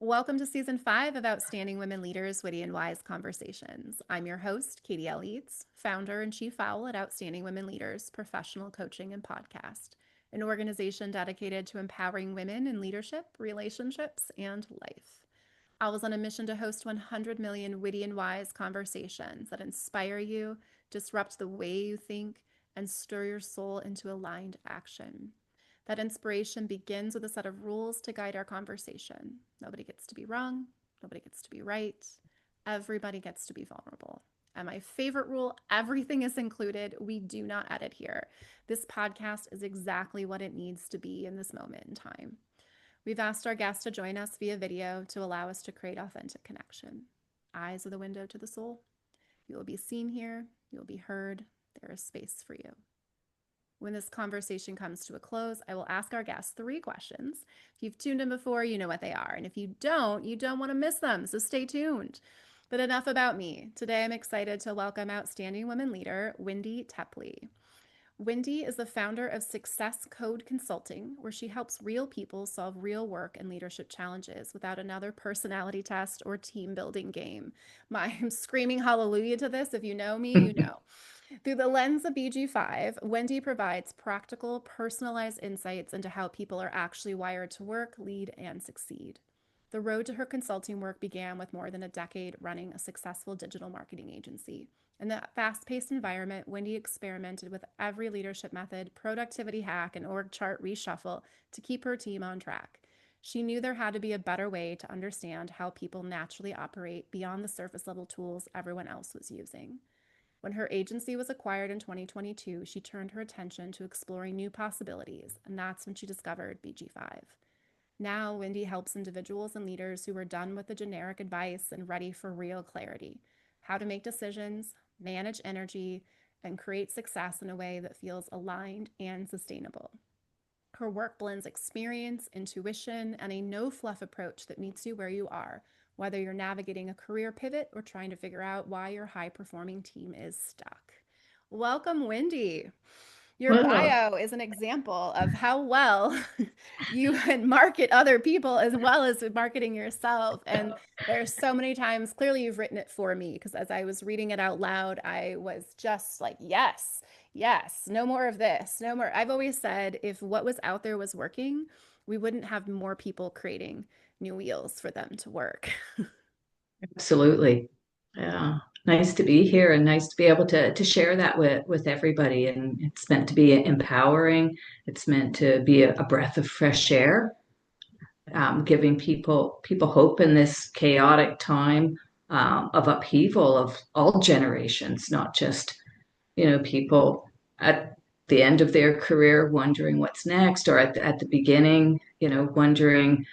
Welcome to Season 5 of Outstanding Women Leaders, Witty and Wise Conversations. I'm your host, Katie L. Eads, founder and chief owl at Outstanding Women Leaders, professional coaching and podcast, an organization dedicated to empowering women in leadership, relationships, and life. I was on a mission to host 100 million witty and wise conversations that inspire you, disrupt the way you think, and stir your soul into aligned action. That inspiration begins with a set of rules to guide our conversation. Nobody gets to be wrong. Nobody gets to be right. Everybody gets to be vulnerable. And my favorite rule, everything is included. We do not edit here. This podcast is exactly what it needs to be in this moment in time. We've asked our guests to join us via video to allow us to create authentic connection. Eyes are the window to the soul. You will be seen here. You will be heard. There is space for you. When this conversation comes to a close, I will ask our guests 3 questions. If you've tuned in before, you know what they are. And if you don't want to miss them. So stay tuned. But enough about me. Today, I'm excited to welcome outstanding women leader, Wendy Tepley. Wendy is the founder of Success Code Consulting, where she helps real people solve real work and leadership challenges without another personality test or team building game. I'm screaming hallelujah to this. If you know me, you know. Through the lens of BG5, Wendy provides practical, personalized insights into how people are actually wired to work, lead, and succeed. The road to her consulting work began with more than a decade running a successful digital marketing agency. In that fast-paced environment, Wendy experimented with every leadership method, productivity hack, and org chart reshuffle to keep her team on track. She knew there had to be a better way to understand how people naturally operate beyond the surface-level tools everyone else was using. When her agency was acquired in 2022, she turned her attention to exploring new possibilities, and that's when she discovered BG5. Now, Wendy helps individuals and leaders who are done with the generic advice and ready for real clarity: how to make decisions, manage energy, and create success in a way that feels aligned and sustainable. Her work blends experience, intuition, and a no-fluff approach that meets you where you are, whether you're navigating a career pivot or trying to figure out why your high-performing team is stuck. Welcome, Wendy. Your Well, bio is an example of how well you can market other people as well as marketing yourself. And there's so many times, clearly you've written it for me, because as I was reading it out loud, I was just like, yes, yes, no more of this, no more. I've always said if what was out there was working, we wouldn't have more people creating new wheels for them to work. absolutely. Yeah. Nice to be here and nice to be able to share that with everybody. And it's meant to be empowering. It's meant to be a breath of fresh air, giving people hope in this chaotic time of upheaval of all generations, not just, people at the end of their career wondering what's next, or at the beginning, wondering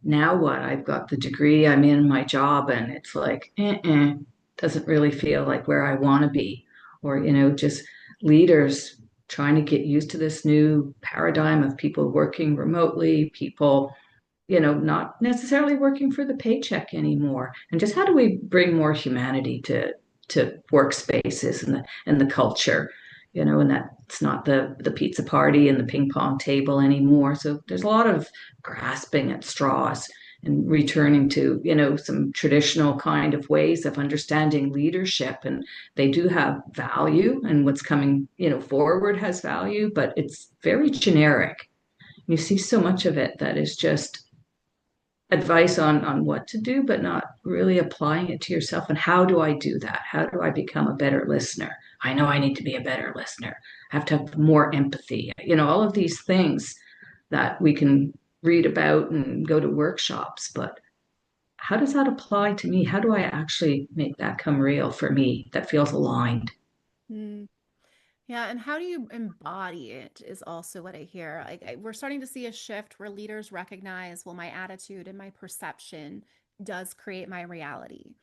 now what? I've got the degree, I'm in my job, and it's like, doesn't really feel like where I want to be. Or, just leaders trying to get used to this new paradigm of people working remotely, people, not necessarily working for the paycheck anymore. And just how do we bring more humanity to workspaces and the culture? And that's not the pizza party and the ping pong table anymore. So there's a lot of grasping at straws and returning to, some traditional kind of ways of understanding leadership. And they do have value, and what's coming, forward has value, but it's very generic. You see so much of it that is just advice on what to do, but not really applying it to yourself. And how do I do that? How do I become a better listener? I know I need to be a better listener. I have to have more empathy. All of these things that we can read about and go to workshops, but how does that apply to me? How do I actually make that come real for me that feels aligned? Hmm. Yeah, and how do you embody it is also what I hear. Like we're starting to see a shift where leaders recognize, well, my attitude and my perception does create my reality.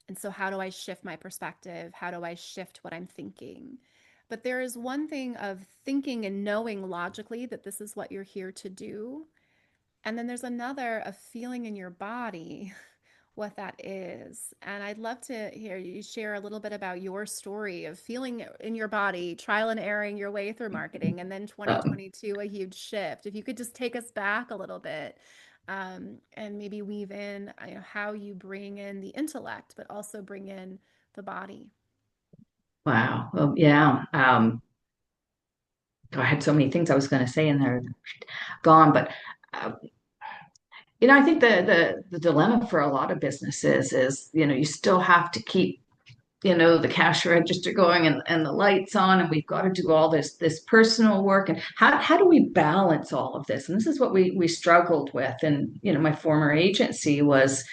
And so how do I shift my perspective? How do I shift what I'm thinking? But there is one thing of thinking and knowing logically that this is what you're here to do. And then there's another of feeling in your body what that is. And I'd love to hear you share a little bit about your story of feeling in your body, trial and erroring your way through marketing, and then Um, 2022, a huge shift. If you could just take us back a little bit, and maybe weave in how you bring in the intellect, but also bring in the body. Wow. Well, yeah. I had so many things I was going to say in there, gone, but uh, I think the dilemma for a lot of businesses is, you still have to keep the cash register going and the lights on, and we've got to do all this personal work. And how do we balance all of this? And this is what we struggled with. And my former agency was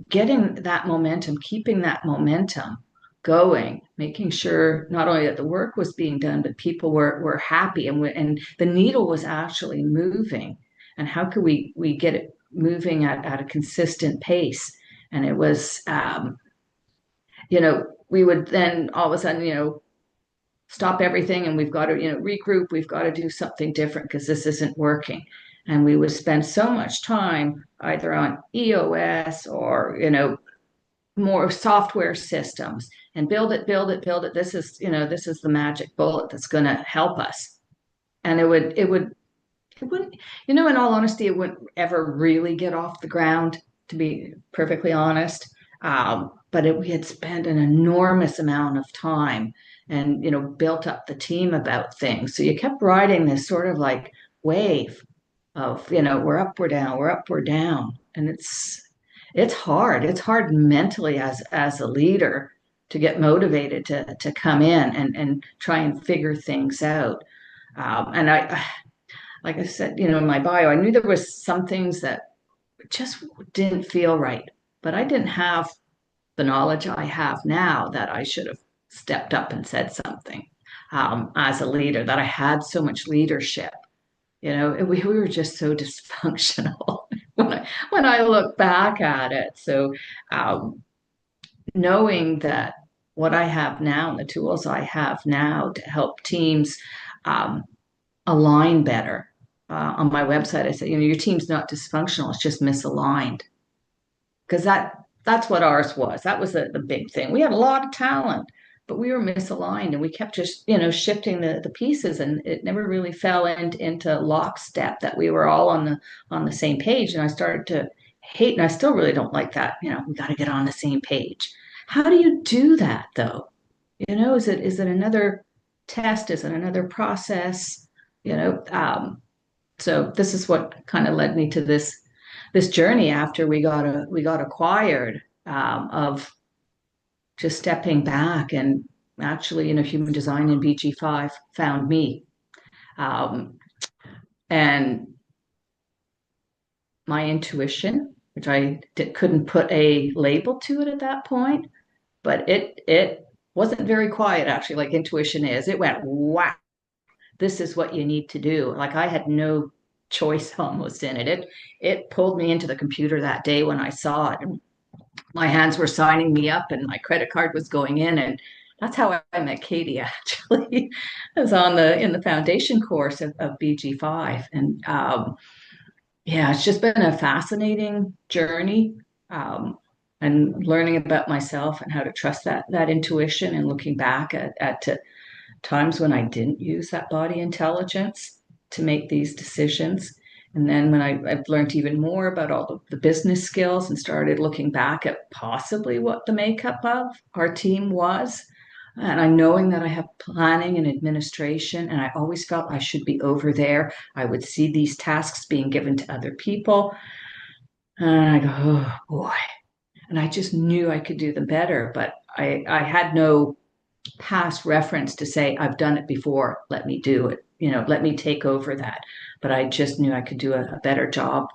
getting that momentum, keeping that momentum going, making sure not only that the work was being done, but people were happy, and the needle was actually moving. And how could we get it moving at a consistent pace? And it was we would then all of a sudden, stop everything, and we've got to, regroup. We've got to do something different because this isn't working. And we would spend so much time either on EOS or, more software systems, and build it, build it, build it. This is the magic bullet that's going to help us. And it wouldn't, in all honesty, it wouldn't ever really get off the ground, to be perfectly honest. But we had spent an enormous amount of time and, built up the team about things. So you kept riding this sort of like wave of, we're up, we're down, we're up, we're down. And it's hard. It's hard mentally as a leader to get motivated to come in and try and figure things out. And like I said, in my bio, I knew there was some things that just didn't feel right, but I didn't have the knowledge I have now that I should have stepped up and said something as a leader, that I had so much leadership. We were just so dysfunctional when I look back at it. So um, knowing that what I have now and the tools I have now to help teams um, align better. On my website, I said, your team's not dysfunctional; it's just misaligned. Because that's what ours was. That was the big thing. We had a lot of talent, but we were misaligned, and we kept just shifting the pieces, and it never really fell into lockstep that we were all on the same page. And I started to hate, and I still really don't like that. We got to get on the same page. How do you do that though? Is it another test? Is it another process? You know, um, so this is what kind of led me to this journey after we got acquired, of just stepping back, and actually, human design and BG5 found me, um, and my intuition, which couldn't put a label to it at that point, but it wasn't very quiet, actually, like intuition is. It went, wow, this is what you need to do. Like I had no choice almost in it. It pulled me into the computer that day when I saw it. And my hands were signing me up, and my credit card was going in. And that's how I met Katie, actually. I was in the foundation course of BG5. And yeah, it's just been a fascinating journey. And learning about myself and how to trust that intuition, and looking back at times when I didn't use that body intelligence to make these decisions. And then when I've learned even more about all the business skills and started looking back at possibly what the makeup of our team was. And I knowing that I have planning and administration, and I always felt I should be over there. I would see these tasks being given to other people. And I go, oh boy. And I just knew I could do them better, but I had no past reference to say, I've done it before, let me do it, let me take over that. But I just knew I could do a better job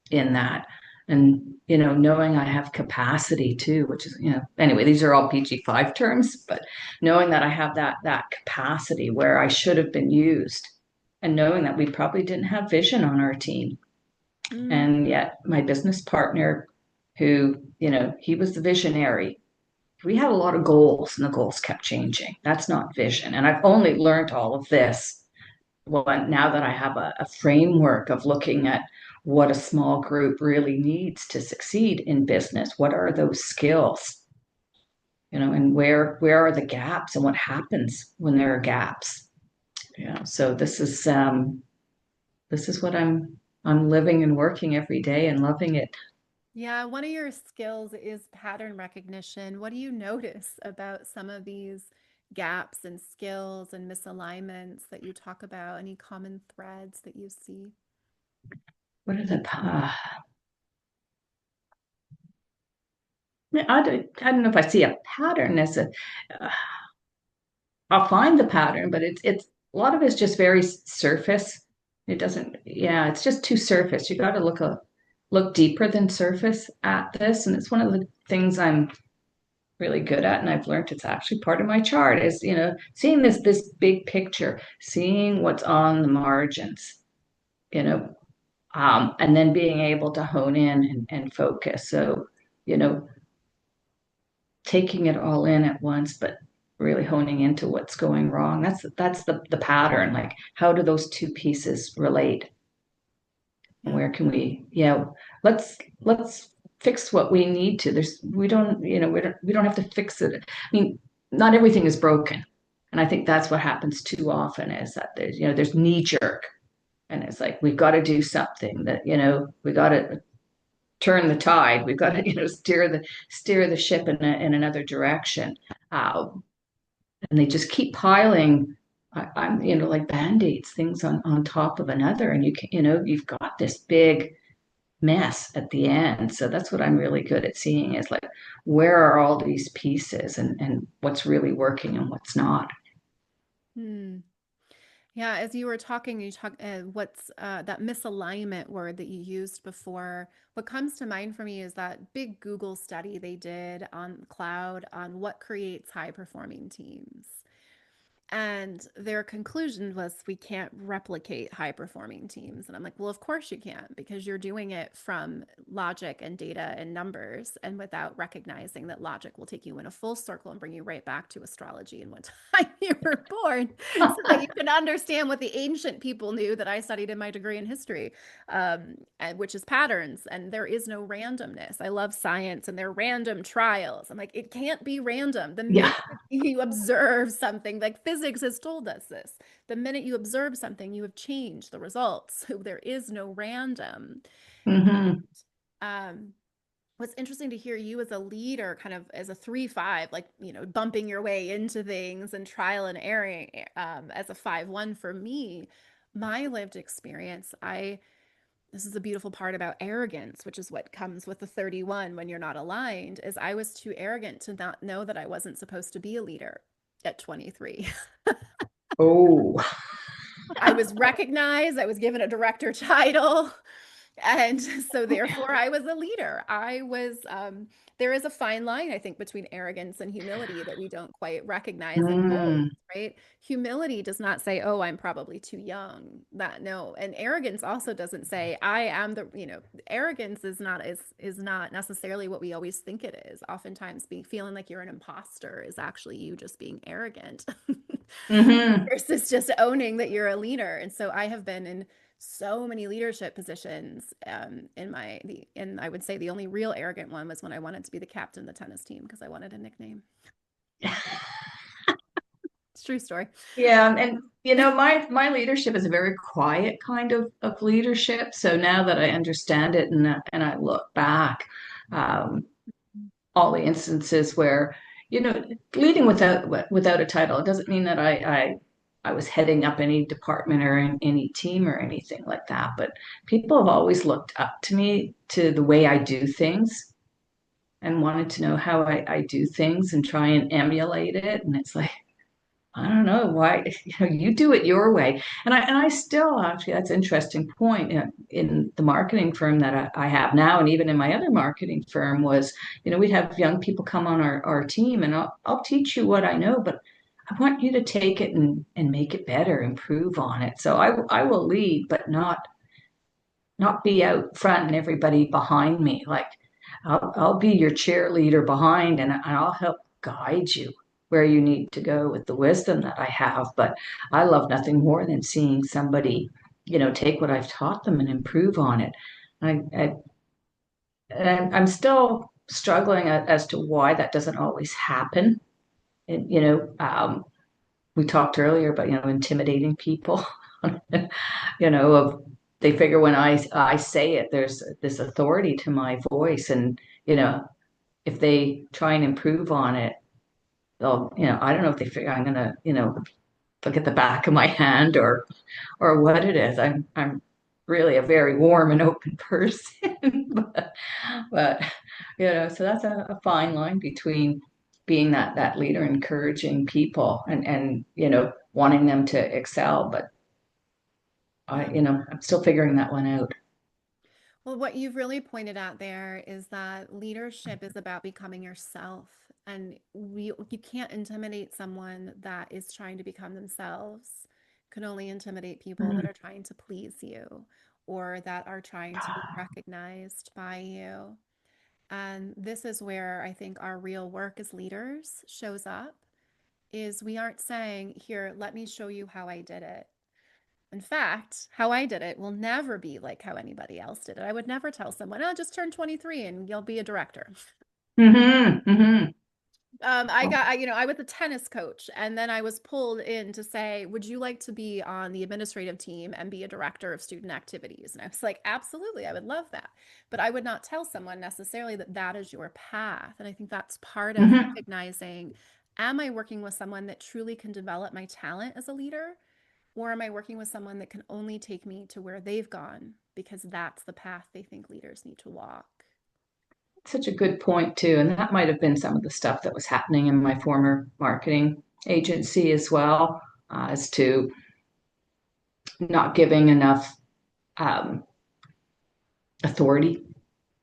in that. And, knowing I have capacity too, which is, anyway, these are all PG5 terms, but knowing that I have that capacity where I should have been used, and knowing that we probably didn't have vision on our team. Mm. And yet my business partner, who, he was the visionary, we had a lot of goals, and the goals kept changing. That's not vision. And I've only learned all of this now that I have a framework of looking at what a small group really needs to succeed in business. What are those skills? And where are the gaps, and what happens when there are gaps? So this is what I'm I'm living and working every day and loving it. Yeah, one of your skills is pattern recognition. What do you notice about some of these gaps and skills and misalignments that you talk about? Any common threads that you see? What are I don't know if I see a pattern as uh, I'll find the pattern, but it's a lot of it's just very surface. It doesn't, yeah, it's just too surface. You got to look deeper than surface at this, and it's one of the things I'm really good at, and I've learned it's actually part of my chart is, seeing this big picture, seeing what's on the margins, you know, and then being able to hone in and focus. So, you know, taking it all in at once, but really honing into what's going wrong. That's the pattern. Like, how do those two pieces relate? And Yeah. where can we, let's fix what we need to. We don't, we don't have to fix it. I mean, not everything is broken. And I think that's what happens too often is that there's knee jerk. And it's like, we've got to do something that, we got to turn the tide. We've got to, steer the ship in another direction. Uh, and they just keep piling. I'm, like band-aids, things on top of another, and you've got this big mess at the end. So that's what I'm really good at seeing is like, where are all these pieces and what's really working and what's not. Hmm. Yeah, as you were talking, what's that misalignment word that you used before? What comes to mind for me is that big Google study they did on cloud on what creates high performing teams. And their conclusion was we can't replicate high performing teams. And I'm like, well, of course you can't, because you're doing it from logic and data and numbers and without recognizing that logic will take you in a full circle and bring you right back to astrology and what time you were born so that you can understand what the ancient people knew that I studied in my degree in history, which is patterns. And there is no randomness. I love science and they're random trials. I'm like, it can't be random. The Yeah. minute you observe something, like physics has told us this, the minute you observe something, you have changed the results. So there is no random. Hmm. Um, what's interesting to hear you as a leader, kind of as a 3-5, like, bumping your way into things and trial and error, as a 5-1 for me, my lived experience, this is a beautiful part about arrogance, which is what comes with the 31 when you're not aligned, is I was too arrogant to not know that I wasn't supposed to be a leader at 23. Oh. I was recognized, I was given a director title. And so therefore I was a leader. There is a fine line, I think, between arrogance and humility that we don't quite recognize and hold, Mm. right? Humility does not say, oh, I'm probably too young. That no. And arrogance also doesn't say, I am arrogance is not necessarily what we always think it is. Oftentimes feeling like you're an imposter is actually you just being arrogant. Hmm. Versus just owning that you're a leader. And so I have been in so many leadership positions, and I would say the only real arrogant one was when I wanted to be the captain of the tennis team because I wanted a nickname. It's a true story. Yeah, and my leadership is a very quiet kind of leadership. So now that I understand it and I look back, um, all the instances where, you know, leading without a title, it doesn't mean that I was heading up any department or any team or anything like that. But people have always looked up to me to the way I do things and wanted to know how I do things and try and emulate it. And it's like, I don't know why, you do it your way. And I still actually, that's an interesting point in the marketing firm that I have now, and even in my other marketing firm was, we'd have young people come on our team and I'll teach you what I know, but I want you to take it and make it better, improve on it. So I will lead, but not be out front and everybody behind me. Like I'll be your cheerleader behind and I'll help guide you where you need to go with the wisdom that I have. But I love nothing more than seeing somebody, take what I've taught them and improve on it. I, I and I'm still struggling as to why that doesn't always happen. And, we talked earlier about, intimidating people, of they figure when I say it, there's this authority to my voice, and if they try and improve on it, they'll, I don't know if they figure I'm gonna, look at the back of my hand or what it is. I'm really a very warm and open person, but so that's a fine line between being that leader, encouraging people, and wanting them to excel. But Yeah. I'm still figuring that one out. Well, what you've really pointed out there is that leadership is about becoming yourself. And you can't intimidate someone that is trying to become themselves. You can only intimidate people that Mhm. are trying to please you or that are trying to be recognized by you. And this is where I think our real work as leaders shows up is we aren't saying, "Here, let me show you how I did it." In fact, how I did it will never be like how anybody else did it. I would never tell someone, "Oh, just turn 23 and you'll be a director." Hmm. Hmm. I was a tennis coach, and then I was pulled in to say, "Would you like to be on the administrative team and be a director of student activities?" And I was like, "Absolutely, I would love that." But I would not tell someone necessarily that that is your path. And I think that's part of Hmm. recognizing, am I working with someone that truly can develop my talent as a leader? Or am I working with someone that can only take me to where they've gone because that's the path they think leaders need to walk? Such a good point too, and that might have been some of the stuff that was happening in my former marketing agency as well, as to not giving enough um, authority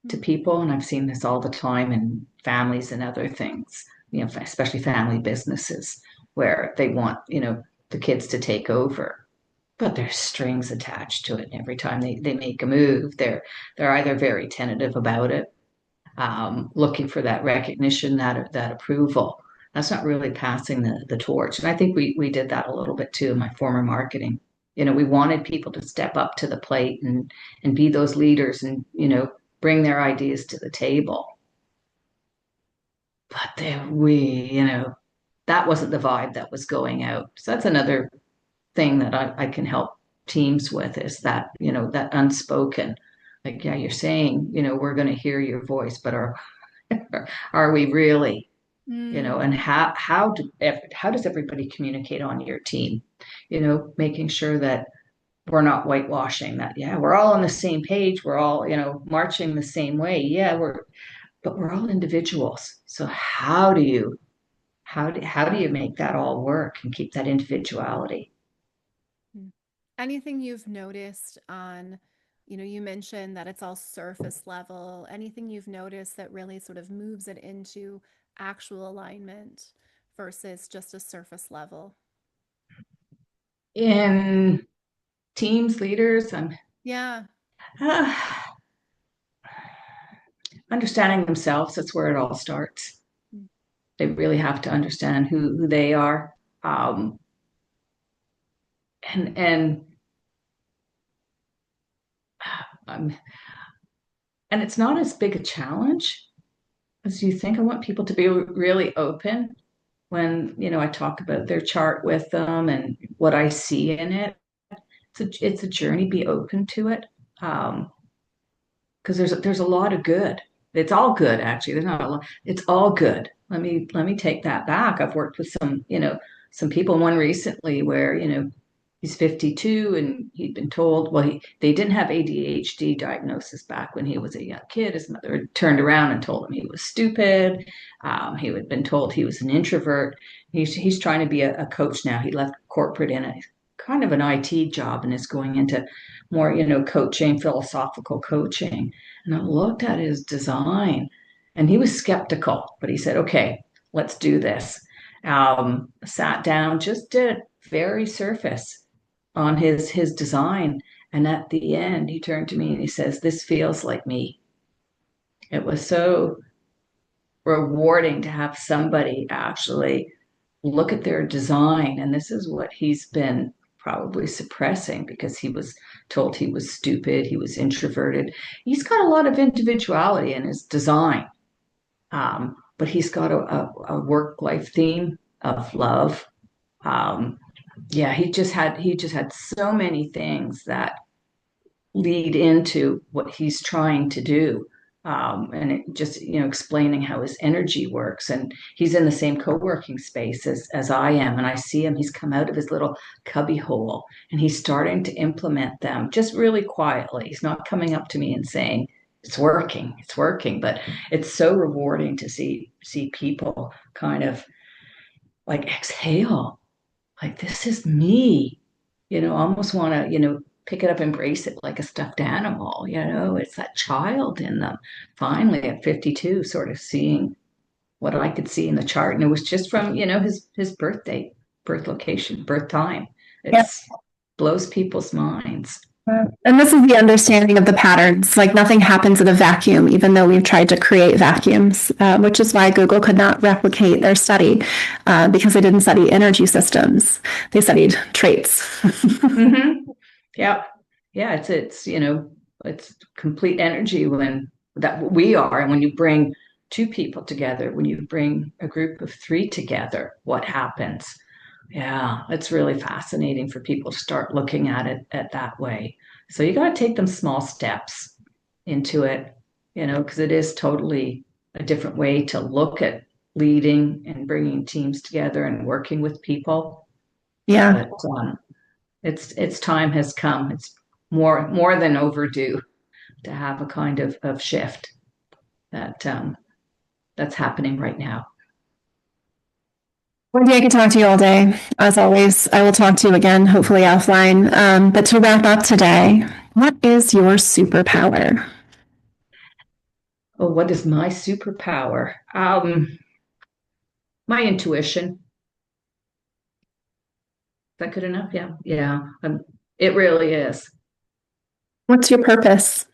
to Mm, people. And I've seen this all the time in families and other things, especially family businesses where they want, the kids to take over. But there's strings attached to it. And every time they make a move, they're either very tentative about it, looking for that recognition, that approval. That's not really passing the torch. And I think we did that a little bit too in my former marketing. We wanted people to step up to the plate and be those leaders and, bring their ideas to the table. But then that wasn't the vibe that was going out. So that's another thing that I can help teams with is that, that unspoken. Like, yeah, you're saying, we're going to hear your voice, but are we really? And mm, how does everybody communicate on your team? Making sure that we're not whitewashing that. Yeah, we're all on the same page. We're all, marching the same way. Yeah, but we're all individuals. So how do you make that all work and keep that individuality? mm. Anything you've noticed on, you mentioned that it's all surface level. Anything you've noticed that really sort of moves it into actual alignment versus just a surface level? In teams, leaders, I'm Yeah. uh, understanding themselves. That's where it all starts. Mm, They really have to understand who they are. Um, and um, and it's not as big a challenge as you think. I want people to be really open when I talk about their chart with them and what I see in it. It's a journey. Be open to it, because there's a lot of good. It's all good, actually. There's not a lot. It's all good. Let me take that back. I've worked with some people. One recently where he's 52 and he'd been told, well, they didn't have ADHD diagnosis back when he was a young kid. His mother had turned around and told him he was stupid. He had been told he was an introvert. He's trying to be a coach now. He left corporate in a kind of an IT job and is going into more, coaching, philosophical coaching. And I looked at his design and he was skeptical, but he said, okay, let's do this. Sat down, just did very surface on his design. And at the end, he turned to me and he says, "This feels like me." It was so rewarding to have somebody actually look at their design. And this is what he's been probably suppressing because he was told he was stupid, he was introverted. He's got a lot of individuality in his design, but he's got a work life theme of love. Um, yeah, he just had so many things that lead into what he's trying to do. And it just, explaining how his energy works. And he's in the same co-working space as I am. And I see him, he's come out of his little cubby hole and he's starting to implement them just really quietly. He's not coming up to me and saying, it's working. But it's so rewarding to see people kind of like exhale, like this is me, almost want to, pick it up, embrace it like a stuffed animal, it's that child in them. Finally, at 52, sort of seeing what I could see in the chart. And it was just from, his birth date, birth location, birth time. It's blows people's minds. And this is the understanding of the patterns. Like nothing happens in a vacuum, even though we've tried to create vacuums, which is why Google could not replicate their study because they didn't study energy systems. They studied traits. Mm-hmm. Yeah. Yeah. It's complete energy when that we are. And when you bring two people together, when you bring a group of three together, what happens? Yeah, it's really fascinating for people to start looking at it at that way. So you got to take them small steps into it, because it is totally a different way to look at leading and bringing teams together and working with people. Yeah. But its time has come. It's more than overdue to have a kind of shift that's happening right now. Wendy, I could talk to you all day. As always, I will talk to you again, hopefully offline. But to wrap up today, what is your superpower? Oh, what is my superpower? My intuition. Is that good enough? Yeah, yeah. It really is. What's your purpose?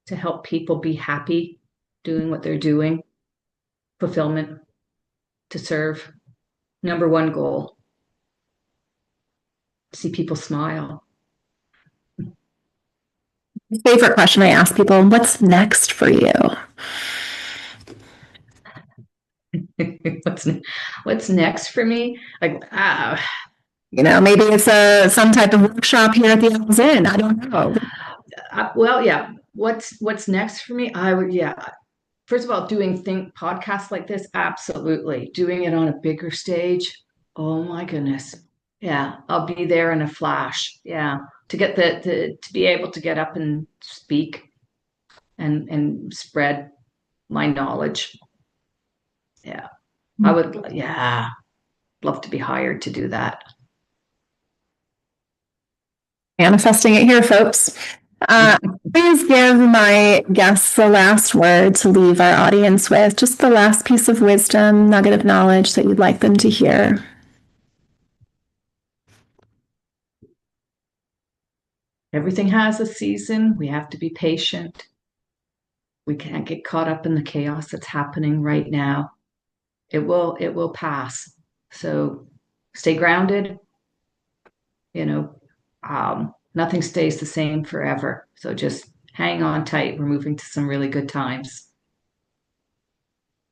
To help people be happy doing what they're doing, fulfillment, to serve. Number one goal, see people smile. Favorite question I ask people, what's next for you? what's what's next for me? Like, Maybe it's some type of workshop here at the Elms Inn. I don't know. well, yeah. What's next for me? I would, yeah. First of all, doing podcasts like this, absolutely. Doing it on a bigger stage, oh my goodness. Yeah, I'll be there in a flash. Yeah, to get to be able to get up and speak and spread my knowledge. Yeah, I would. Yeah, love to be hired to do that. Manifesting it here, folks. Please give my guests the last word to leave our audience with, just the last piece of wisdom, nugget of knowledge that you'd like them to hear. Everything has a season. We have to be patient. We can't get caught up in the chaos that's happening right now. It will pass. So stay grounded. You know, nothing stays the same forever. So just hang on tight. We're moving to some really good times.